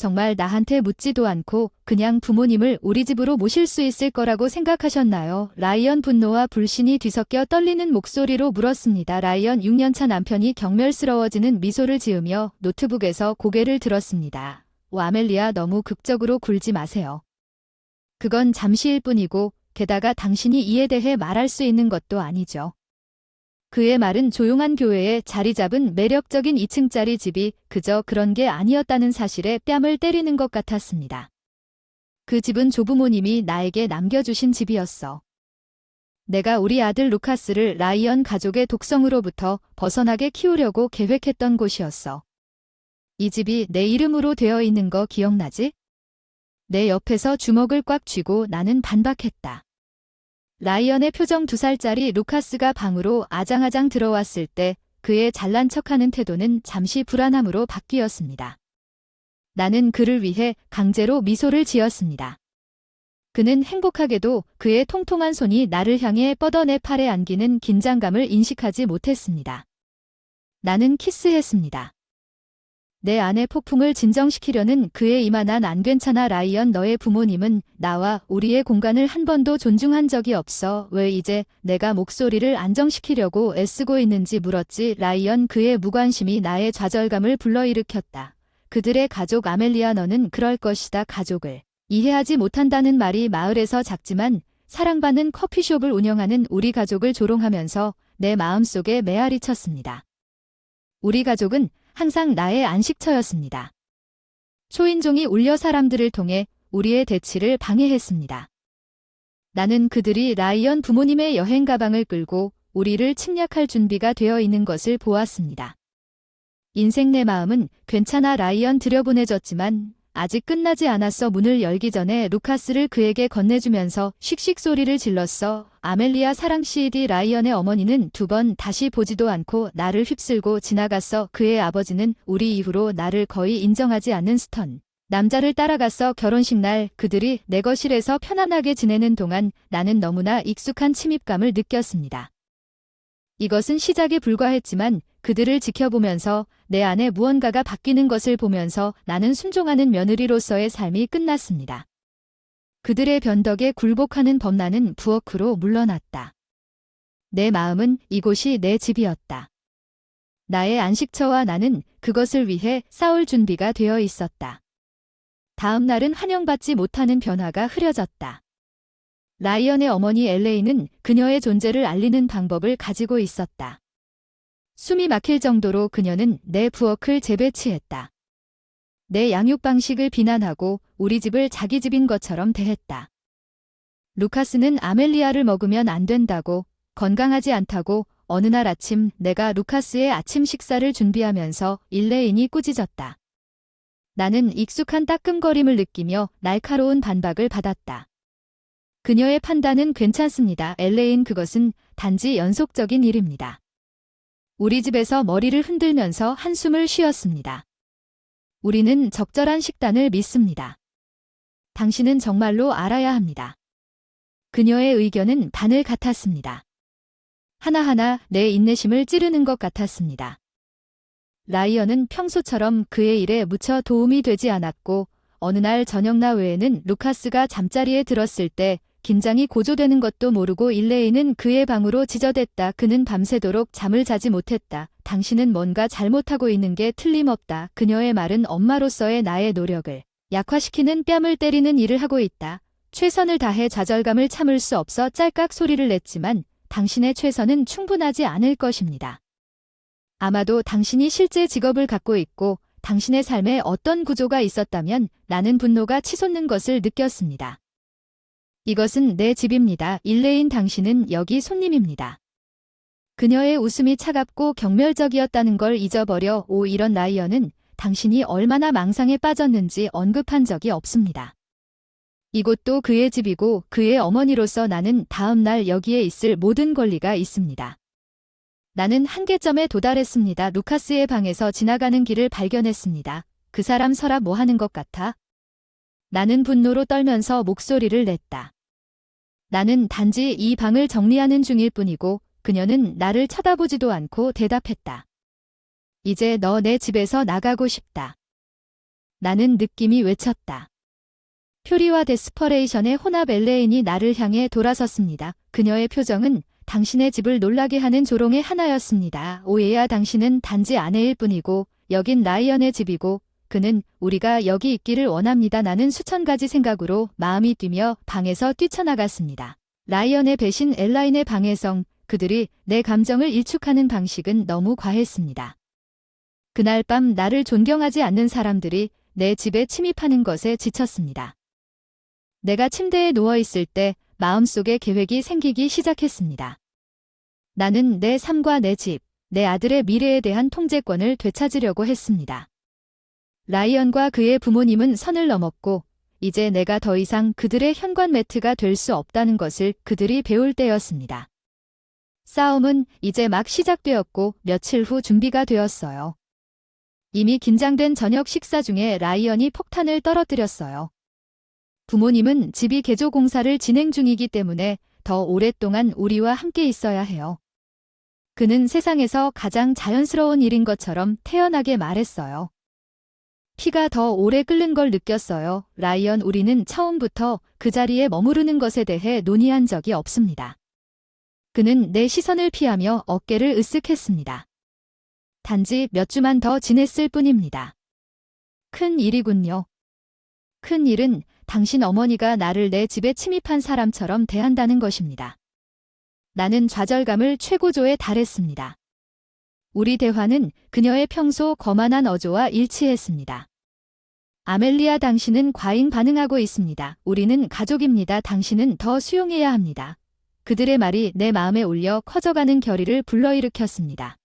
정말 나한테 묻지도 않고 그냥 부모님을 우리 집으로 모실 수 있을 거라고 생각하셨나요? 라이언 분노와 불신이 뒤섞여 떨리는 목소리로 물었습니다. 라이언 6년차 남편이 경멸스러워지는 미소를 지으며 노트북에서 고개를 들었습니다. 아멜리아, 너무 극적으로 굴지 마세요. 그건 잠시일 뿐이고 게다가 당신이 이에 대해 말할 수 있는 것도 아니죠. 그의 말은 조용한 교회에 자리 잡은 매력적인 2층짜리 집이 그저 그런 게 아니었다는 사실에 뺨을 때리는 것 같았습니다. 그 집은 조부모님이 나에게 남겨주신 집이었어. 내가 우리 아들 루카스를 라이언 가족의 독성으로부터 벗어나게 키우려고 계획했던 곳이었어. 이 집이 내 이름으로 되어 있는 거 기억나지? 내 옆에서 주먹을 꽉 쥐고 나는 반박했다. 라이언의 표정 2살짜리 루카스가 방으로 아장아장 들어왔을 때 그의 잘난 척하는 태도는 잠시 불안함으로 바뀌었습니다. 나는 그를 위해 강제로 미소를 지었습니다. 그는 행복하게도 그의 통통한 손이 나를 향해 뻗어 내 팔에 안기는 긴장감을 인식하지 못했습니다. 나는 키스했습니다. 내 안의 폭풍을 진정시키려는 그의 이만한 안 괜찮아 라이언, 너의 부모님은 나와 우리의 공간을 한 번도 존중한 적이 없어. 왜 이제 내가 목소리를 안정시키려고 애쓰고 있는지 물었지. 라이언, 그의 무관심이 나의 좌절감을 불러일으켰다. 그들의 가족 아멜리아, 너는 그럴 것이다. 가족을 이해하지 못한다는 말이 마을에서 작지만 사랑받는 커피숍을 운영하는 우리 가족을 조롱하면서 내 마음속에 메아리 쳤습니다. 우리 가족은 항상 나의 안식처였습니다. 초인종이 울려 사람들을 통해 우리의 대치를 방해했습니다. 나는 그들이 라이언 부모님의 여행 가방을 끌고 우리를 침략할 준비가 되어 있는 것을 보았습니다. 인생 내 마음은 괜찮아 라이언, 들여보내졌지만 아직 끝나지 않았어. 문을 열기 전에 루카스를 그에게 건네주면서 씩씩 소리를 질렀어. 아멜리아, 사랑 CD. 라이언의 어머니는 2번 다시 보지도 않고 나를 휩쓸고 지나갔어. 그의 아버지는 우리 이후로 나를 거의 인정하지 않는 스턴 남자를 따라갔어. 결혼식 날 그들이 내 거실에서 편안하게 지내는 동안 나는 너무나 익숙한 침입감을 느꼈습니다. 이것은 시작에 불과했지만 그들을 지켜보면서 내 안에 무언가가 바뀌는 것을 보면서 나는 순종하는 며느리로서의 삶이 끝났습니다. 그들의 변덕에 굴복하는 범나는 부엌으로 물러났다. 내 마음은 이곳이 내 집이었다. 나의 안식처와 나는 그것을 위해 싸울 준비가 되어 있었다. 다음 날은 환영받지 못하는 변화가 흐려졌다. 라이언의 어머니 엘레인은 그녀의 존재를 알리는 방법을 가지고 있었다. 숨이 막힐 정도로 그녀는 내 부엌을 재배치했다. 내 양육 방식을 비난하고 우리 집을 자기 집인 것처럼 대했다. 루카스는 아멜리아를 먹으면 안 된다고, 건강하지 않다고. 어느 날 아침 내가 루카스의 아침 식사를 준비하면서 일레인이 꾸짖었다. 나는 익숙한 따끔거림을 느끼며 날카로운 반박을 받았다. 그녀의 판단은 괜찮습니다. 엘레인, 그것은 단지 연속적인 일입니다. 우리 집에서 머리를 흔들면서 한숨을 쉬었습니다. 우리는 적절한 식단을 믿습니다. 당신은 정말로 알아야 합니다. 그녀의 의견은 바늘 같았습니다. 하나하나 내 인내심을 찌르는 것 같았습니다. 라이언은 평소처럼 그의 일에 무쳐 도움이 되지 않았고 어느 날 저녁 나 외에는 루카스가 잠자리에 들었을 때 긴장이 고조되는 것도 모르고 일레인은 그의 방으로 지저댔다. 그는 밤새도록 잠을 자지 못했다. 당신은 뭔가 잘못하고 있는 게 틀림없다. 그녀의 말은 엄마로서의 나의 노력을 약화시키는 뺨을 때리는 일을 하고 있다. 최선을 다해 좌절감을 참을 수 없어 짤깍 소리를 냈지만 당신의 최선은 충분하지 않을 것입니다. 아마도 당신이 실제 직업을 갖고 있고 당신의 삶에 어떤 구조가 있었다면 나는 분노가 치솟는 것을 느꼈습니다. 이것은 내 집입니다. 일레인, 당신은 여기 손님입니다. 그녀의 웃음이 차갑고 경멸적이었다는 걸 잊어버려. 이런 라이언은 당신이 얼마나 망상에 빠졌는지 언급한 적이 없습니다. 이곳도 그의 집이고 그의 어머니로서 나는 다음 날 여기에 있을 모든 권리가 있습니다. 나는 한계점에 도달했습니다. 루카스의 방에서 지나가는 길을 발견했습니다. 그 사람 서랍 뭐 하는 것 같아? 나는 분노로 떨면서 목소리를 냈다. 나는 단지 이 방을 정리하는 중일 뿐이고 그녀는 나를 쳐다보지도 않고 대답했다. 이제 너 내 집에서 나가고 싶다. 나는 느낌이 외쳤다. 퓨리와 데스퍼레이션의 혼합. 엘레인이 나를 향해 돌아섰습니다. 그녀의 표정은 당신의 집을 놀라게 하는 조롱의 하나였습니다. 오해야, 당신은 단지 아내일 뿐이고 여긴 라이언의 집이고 그는 우리가 여기 있기를 원합니다. 나는 수천 가지 생각으로 마음이 뛰며 방에서 뛰쳐나갔습니다. 라이언의 배신, 엘라인의 방해성, 그들이 내 감정을 일축하는 방식은 너무 과했습니다. 그날 밤 나를 존경하지 않는 사람들이 내 집에 침입하는 것에 지쳤습니다. 내가 침대에 누워있을 때 마음속에 계획이 생기기 시작했습니다. 나는 내 삶과 내 집, 내 아들의 미래에 대한 통제권을 되찾으려고 했습니다. 라이언과 그의 부모님은 선을 넘었고 이제 내가 더 이상 그들의 현관 매트가 될 수 없다는 것을 그들이 배울 때였습니다. 싸움은 이제 막 시작되었고 며칠 후 준비가 되었어요. 이미 긴장된 저녁 식사 중에 라이언이 폭탄을 떨어뜨렸어요. 부모님은 집이 개조 공사를 진행 중이기 때문에 더 오랫동안 우리와 함께 있어야 해요. 그는 세상에서 가장 자연스러운 일인 것처럼 태연하게 말했어요. 피가 더 오래 끓는 걸 느꼈어요. 라이언, 우리는 처음부터 그 자리에 머무르는 것에 대해 논의한 적이 없습니다. 그는 내 시선을 피하며 어깨를 으쓱했습니다. 단지 몇 주만 더 지냈을 뿐입니다. 큰 일이군요. 큰 일은 당신 어머니가 나를 내 집에 침입한 사람처럼 대한다는 것입니다. 나는 좌절감을 최고조에 달했습니다. 우리 대화는 그녀의 평소 거만한 어조와 일치했습니다. 아멜리아, 당신은 과잉 반응하고 있습니다. 우리는 가족입니다. 당신은 더 수용해야 합니다. 그들의 말이 내 마음에 울려 커져가는 결의를 불러일으켰습니다.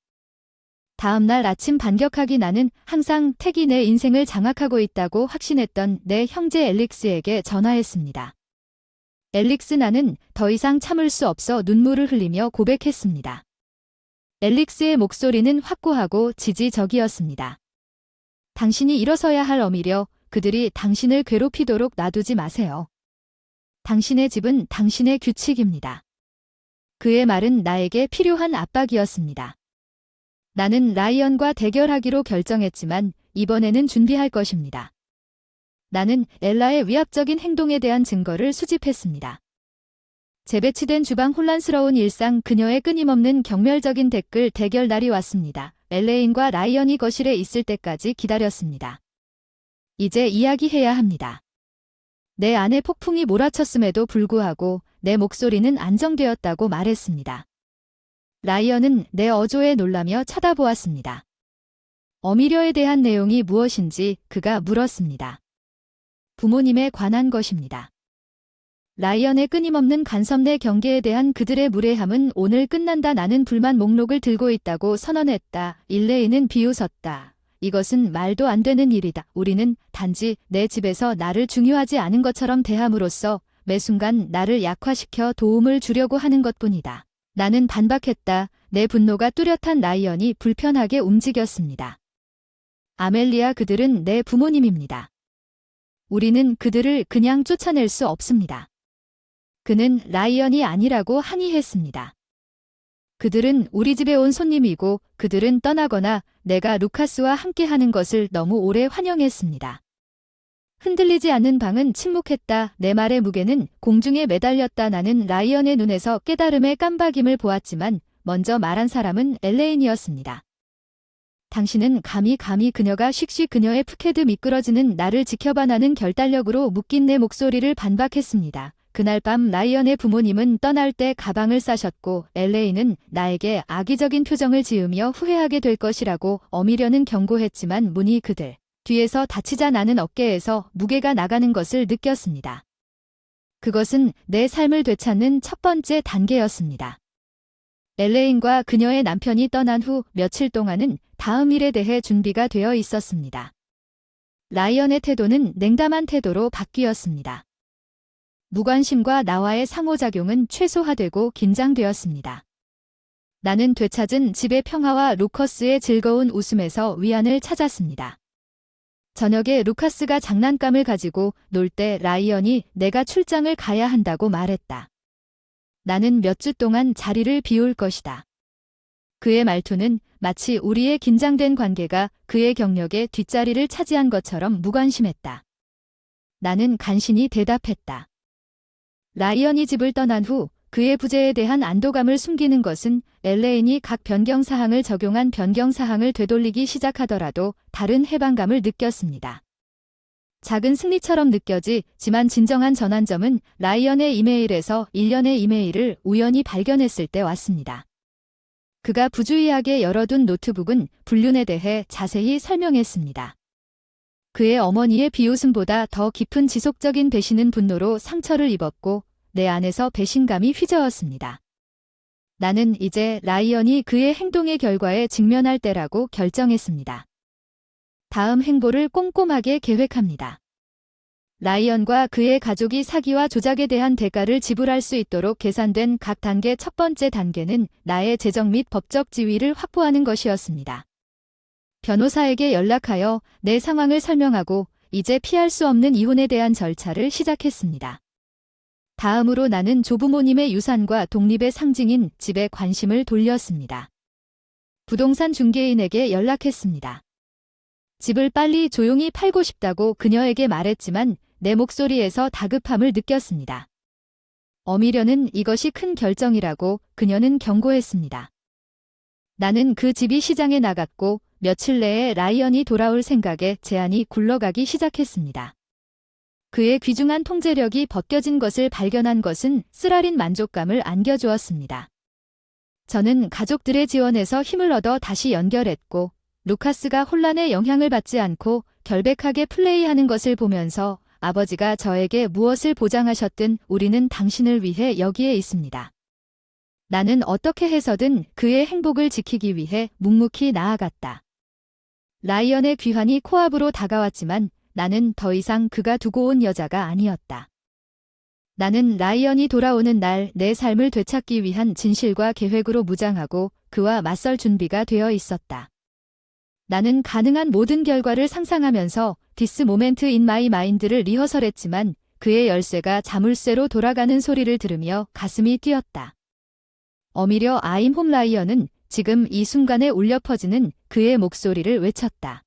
다음 날 아침 반격하기. 나는 항상 택이 내 인생을 장악하고 있다고 확신했던 내 형제 엘릭스에게 전화했습니다. 엘릭스, 나는 더 이상 참을 수 없어 눈물을 흘리며 고백했습니다. 엘릭스의 목소리는 확고하고 지지적이었습니다. 당신이 일어서야 할 어미려. 그들이 당신을 괴롭히도록 놔두지 마세요. 당신의 집은 당신의 규칙입니다. 그의 말은 나에게 필요한 압박이었습니다. 나는 라이언과 대결하기로 결정했지만 이번에는 준비할 것입니다. 나는 엘라의 위압적인 행동에 대한 증거를 수집했습니다. 재배치된 주방, 혼란스러운 일상, 그녀의 끊임없는 경멸적인 댓글. 대결 날이 왔습니다. 엘레인과 라이언이 거실에 있을 때까지 기다렸습니다. 이제 이야기해야 합니다. 내 안에 폭풍이 몰아쳤음에도 불구하고 내 목소리는 안정되었다고 말했습니다. 라이언은 내 어조에 놀라며 쳐다보았습니다. 어미려에 대한 내용이 무엇인지 그가 물었습니다. 부모님에 관한 것입니다. 라이언의 끊임없는 간섭, 내 경계에 대한 그들의 무례함은 오늘 끝난다. 나는 불만 목록을 들고 있다고 선언했다. 일레이는 비웃었다. 이것은 말도 안 되는 일이다. 우리는 단지 내 집에서 나를 중요하지 않은 것처럼 대함으로써 매 순간 나를 약화시켜 도움을 주려고 하는 것뿐이다. 나는 반박했다. 내 분노가 뚜렷한 라이언이 불편하게 움직였습니다. 아멜리아, 그들은 내 부모님입니다. 우리는 그들을 그냥 쫓아낼 수 없습니다. 그는 라이언이 아니라고 항의했습니다. 그들은 우리 집에 온 손님이고 그들은 떠나거나 내가 루카스와 함께하는 것을 너무 오래 환영했습니다. 흔들리지 않는 방은 침묵했다. 내 말의 무게는 공중에 매달렸다. 나는 라이언의 눈에서 깨달음의 깜박임을 보았지만 먼저 말한 사람은 엘레인이었습니다. 당신은 감히 그녀가 씩씩 그녀의 푸케드 미끄러지는 나를 지켜봐. 나는 결단력으로 묶인 내 목소리를 반박했습니다. 그날 밤 라이언의 부모님은 떠날 때 가방을 싸셨고 엘레인은 나에게 악의적인 표정을 지으며 후회하게 될 것이라고 어미려는 경고했지만 문이 그들 뒤에서 닫히자 나는 어깨에서 무게가 나가는 것을 느꼈습니다. 그것은 내 삶을 되찾는 첫 번째 단계였습니다. 엘레인과 그녀의 남편이 떠난 후 며칠 동안은 다음 일에 대해 준비가 되어 있었습니다. 라이언의 태도는 냉담한 태도로 바뀌었습니다. 무관심과 나와의 상호작용은 최소화되고 긴장되었습니다. 나는 되찾은 집의 평화와 루커스의 즐거운 웃음에서 위안을 찾았습니다. 저녁에 루카스가 장난감을 가지고 놀 때 라이언이 내가 출장을 가야 한다고 말했다. 나는 몇 주 동안 자리를 비울 것이다. 그의 말투는 마치 우리의 긴장된 관계가 그의 경력에 뒷자리를 차지한 것처럼 무관심했다. 나는 간신히 대답했다. 라이언이 집을 떠난 후 그의 부재에 대한 안도감을 숨기는 것은 엘레인이 각 변경사항을 적용한 변경사항을 되돌리기 시작하더라도 다른 해방감을 느꼈습니다. 작은 승리처럼 느껴지지만 진정한 전환점은 라이언의 이메일에서 일련의 이메일을 우연히 발견했을 때 왔습니다. 그가 부주의하게 열어둔 노트북은 불륜에 대해 자세히 설명했습니다. 그의 어머니의 비웃음보다 더 깊은 지속적인 배신은 분노로 상처를 입었고 내 안에서 배신감이 휘저었습니다. 나는 이제 라이언이 그의 행동의 결과에 직면할 때라고 결정했습니다. 다음 행보를 꼼꼼하게 계획합니다. 라이언과 그의 가족이 사기와 조작에 대한 대가를 지불할 수 있도록 계산된 각 단계 첫 번째 단계는 나의 재정 및 법적 지위를 확보하는 것이었습니다. 변호사에게 연락하여 내 상황을 설명하고 이제 피할 수 없는 이혼에 대한 절차를 시작했습니다. 다음으로 나는 조부모님의 유산과 독립의 상징인 집에 관심을 돌렸습니다. 부동산 중개인에게 연락했습니다. 집을 빨리 조용히 팔고 싶다고 그녀에게 말했지만 내 목소리에서 다급함을 느꼈습니다. 어미려는 이것이 큰 결정이라고 그녀는 경고했습니다. 나는 그 집이 시장에 나갔고 며칠 내에 라이언이 돌아올 생각에 제안이 굴러가기 시작했습니다. 그의 귀중한 통제력이 벗겨진 것을 발견한 것은 쓰라린 만족감을 안겨주었습니다. 저는 가족들의 지원에서 힘을 얻어 다시 연결했고 루카스가 혼란에 영향을 받지 않고 결백하게 플레이하는 것을 보면서 아버지가 저에게 무엇을 보장하셨든 우리는 당신을 위해 여기에 있습니다. 나는 어떻게 해서든 그의 행복을 지키기 위해 묵묵히 나아갔다. 라이언의 귀환이 코앞으로 다가왔지만 나는 더 이상 그가 두고 온 여자가 아니었다. 나는 라이언이 돌아오는 날 내 삶을 되찾기 위한 진실과 계획으로 무장하고 그와 맞설 준비가 되어 있었다. 나는 가능한 모든 결과를 상상하면서 This Moment in My Mind를 리허설했지만 그의 열쇠가 자물쇠로 돌아가는 소리를 들으며 가슴이 뛰었다. 어미려 I'm home 라이언은 지금 이 순간에 울려 퍼지는 그의 목소리를 외쳤다.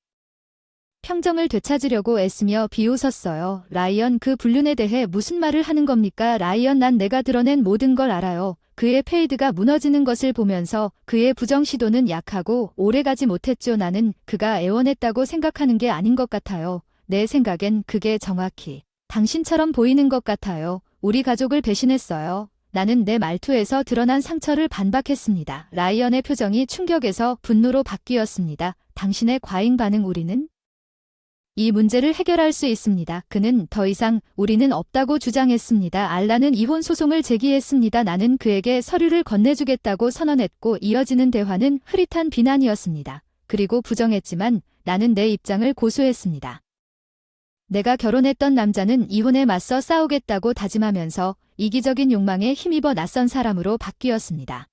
평정을 되찾으려고 애쓰며 비웃었어요. 라이언 그 불륜에 대해 무슨 말을 하는 겁니까? 라이언 난 내가 드러낸 모든 걸 알아요. 그의 페이드가 무너지는 것을 보면서 그의 부정 시도는 약하고 오래가지 못했죠. 나는 그가 애원했다고 생각하는 게 아닌 것 같아요. 내 생각엔 그게 정확히 당신처럼 보이는 것 같아요. 우리 가족을 배신했어요. 나는 내 말투에서 드러난 상처를 반박했습니다. 라이언의 표정이 충격에서 분노로 바뀌었습니다. 당신의 과잉 반응 우리는 이 문제를 해결할 수 있습니다. 그는 더 이상 우리는 없다고 주장했습니다. 알라는 이혼 소송을 제기했습니다. 나는 그에게 서류를 건네주겠다고 선언했고 이어지는 대화는 흐릿한 비난이었습니다. 그리고 부정했지만 나는 내 입장을 고수했습니다. 내가 결혼했던 남자는 이혼에 맞서 싸우겠다고 다짐하면서 이기적인 욕망에 힘입어 낯선 사람으로 바뀌었습니다.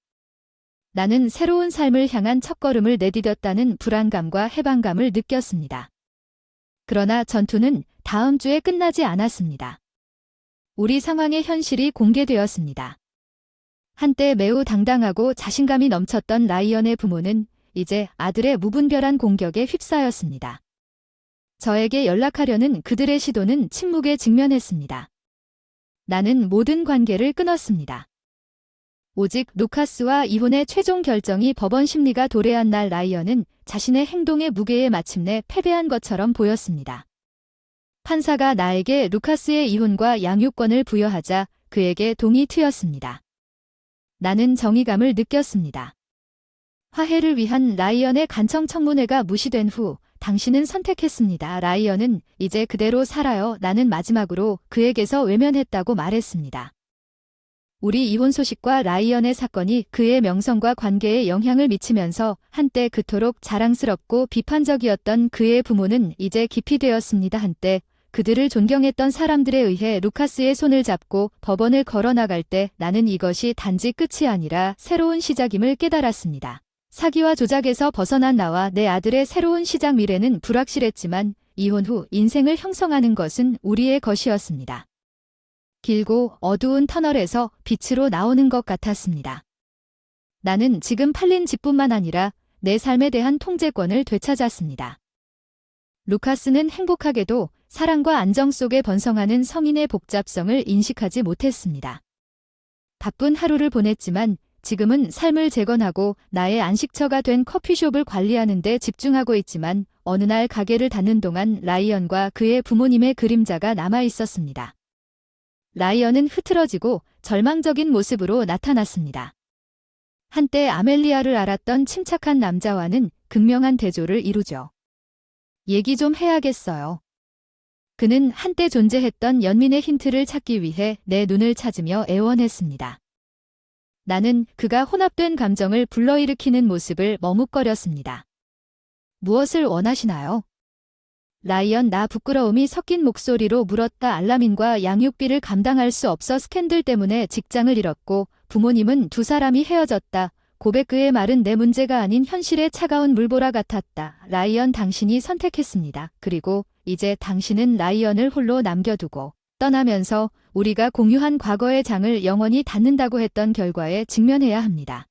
나는 새로운 삶을 향한 첫걸음을 내디뎠다는 불안감과 해방감을 느꼈습니다. 그러나 전투는 다음 주에 끝나지 않았습니다. 우리 상황의 현실이 공개되었습니다. 한때 매우 당당하고 자신감이 넘쳤던 라이언의 부모는 이제 아들의 무분별한 공격에 휩싸였습니다. 저에게 연락하려는 그들의 시도는 침묵에 직면했습니다. 나는 모든 관계를 끊었습니다. 오직 루카스와 이혼의 최종 결정이 법원 심리가 도래한 날 라이언은 자신의 행동의 무게에 마침내 패배한 것처럼 보였습니다. 판사가 나에게 루카스의 이혼과 양육권을 부여하자 그에게 동이 트였습니다. 나는 정의감을 느꼈습니다. 화해를 위한 라이언의 간청 청문회가 무시된 후 당신은 선택했습니다. 라이언은 이제 그대로 살아요. 나는 마지막으로 그에게서 외면했다고 말했습니다. 우리 이혼 소식과 라이언의 사건이 그의 명성과 관계에 영향을 미치면서 한때 그토록 자랑스럽고 비판적이었던 그의 부모는 이제 기피되었습니다. 한때 그들을 존경했던 사람들에 의해 루카스의 손을 잡고 법원을 걸어나갈 때 나는 이것이 단지 끝이 아니라 새로운 시작임을 깨달았습니다. 사기와 조작에서 벗어난 나와 내 아들의 새로운 시작 미래는 불확실했지만 이혼 후 인생을 형성하는 것은 우리의 것이었습니다. 길고 어두운 터널에서 빛으로 나오는 것 같았습니다. 나는 지금 팔린 집뿐만 아니라 내 삶에 대한 통제권을 되찾았습니다. 루카스는 행복하게도 사랑과 안정 속에 번성하는 성인의 복잡성을 인식하지 못했습니다. 바쁜 하루를 보냈지만 지금은 삶을 재건하고 나의 안식처가 된 커피숍을 관리하는 데 집중하고 있지만 어느 날 가게를 닫는 동안 라이언과 그의 부모님의 그림자가 남아 있었습니다. 라이언은 흐트러지고 절망적인 모습으로 나타났습니다. 한때 아멜리아를 알았던 침착한 남자와는 극명한 대조를 이루죠. 얘기 좀 해야겠어요. 그는 한때 존재했던 연민의 힌트를 찾기 위해 내 눈을 찾으며 애원했습니다. 나는 그가 혼합된 감정을 불러일으키는 모습을 머뭇거렸습니다. 무엇을 원하시나요? 라이언 나 부끄러움이 섞인 목소리로 물었다. 알라민과 양육비를 감당할 수 없어 스캔들 때문에 직장을 잃었고 부모님은 두 사람이 헤어졌다. 고백 그의 말은 내 문제가 아닌 현실의 차가운 물보라 같았다. 라이언 당신이 선택했습니다. 그리고 이제 당신은 라이언을 홀로 남겨두고 떠나면서 우리가 공유한 과거의 장을 영원히 닫는다고 했던 결과에 직면해야 합니다.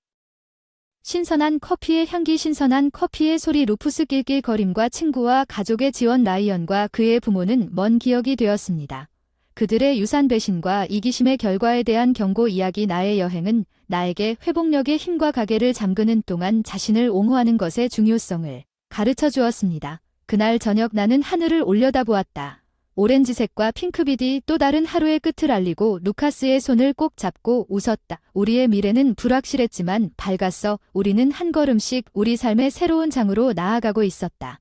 신선한 커피의 향기 신선한 커피의 소리 루푸스 낄낄거림과 친구와 가족의 지원 라이언과 그의 부모는 먼 기억이 되었습니다. 그들의 유산 배신과 이기심의 결과에 대한 경고 이야기 나의 여행은 나에게 회복력의 힘과 가게를 잠그는 동안 자신을 옹호하는 것의 중요성을 가르쳐 주었습니다. 그날 저녁 나는 하늘을 올려다보았다. 오렌지색과 핑크빛이 또 다른 하루의 끝을 알리고 루카스의 손을 꼭 잡고 웃었다. 우리의 미래는 불확실했지만 밝았어. 우리는 한 걸음씩 우리 삶의 새로운 장으로 나아가고 있었다.